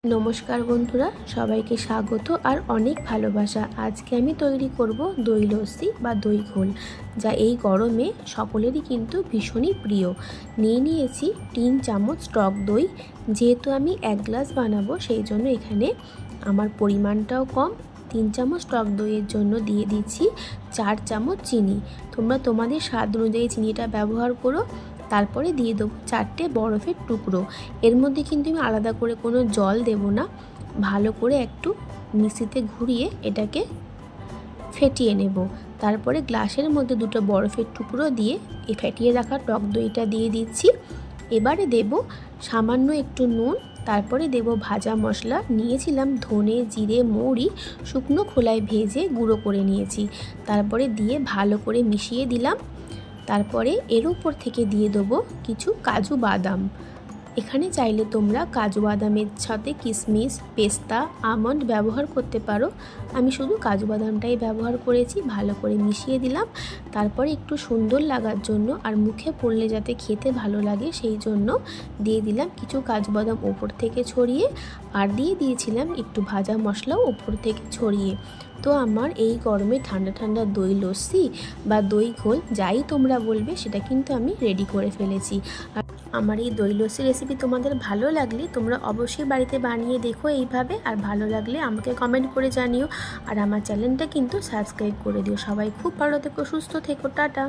नमस्कार बंधुरा सबाइके स्वागत और अनेक भालोबासा। आज के आमी तैरी करब दई लस्सी बा दई घोल, जा এই গরমে সকলেরই কিন্তু ভীষণই প্রিয়। নিয়ে নিয়েছি 3 চামচ টক দই। যেহেতু আমি 1 গ্লাস বানাবো সেই জন্য এখানে আমার পরিমাণটাও কম। 3 চামচ টক দইয়ের জন্য দিয়ে দিচ্ছি 4 চামচ চিনি। তোমরা তোমাদের স্বাদ অনুযায়ী চিনিটা ব্যবহার করো। তারপরে দিয়ে দেবো 4টে বরফের টুকরো। এর মধ্যে কিন্তু আমি আলাদা করে কোনো জল দেব না। ভালো করে একটু মিক্সিতে ঘুরিয়ে এটাকে ফেটিয়ে নেব। তারপরে গ্লাসের মধ্যে 2টো বরফের টুকরো দিয়ে এই ফেটিয়ে রাখা টক দইটা দিয়ে দিচ্ছি। এবারে দেব সামান্য একটু নুন, তারপরে দেব ভাজা মশলা। নিয়েছিলাম ধনে, জিরে, মৌরি শুকনো খোলায় ভেজে গুঁড়ো করে নিয়েছি। তারপরে দিয়ে ভালো করে মিশিয়ে দিলাম। তারপরে এর উপর থেকে দিয়ে দেবো কিছু কাজু বাদাম। এখানে চাইলে তোমরা কাজু বাদামের সাথে কিশমিশ, পেস্তা, আমন্ড ব্যবহার করতে পারো। আমি শুধু কাজু বাদামটাই ব্যবহার করেছি। ভালো করে মিশিয়ে দিলাম। তারপরে একটু সুন্দর লাগার জন্য আর মুখে পড়লে যাতে খেতে ভালো লাগে সেই জন্য দিয়ে দিলাম কিছু কাজু বাদাম ওপর থেকে ছড়িয়ে, আর দিয়ে দিয়েছিলাম একটু ভাজা মশলাও ওপর থেকে ছড়িয়ে। তো আমার এই গরমে ঠান্ডা ঠান্ডা দই লস্যি বা দই ঘোল যাই তোমরা বলবে সেটা কিন্তু আমি রেডি করে ফেলেছি। আর আমার এই দই লস্যি রেসিপি তোমাদের ভালো লাগলে তোমরা অবশ্যই বাড়িতে বানিয়ে দেখো এইভাবে। আর ভালো লাগলে আমাকে কমেন্ট করে জানিও। আর আমার চ্যানেলটা কিন্তু সাবস্ক্রাইব করে দিও। সবাই খুব ভালো থেকো, সুস্থ থেকো, টাটা।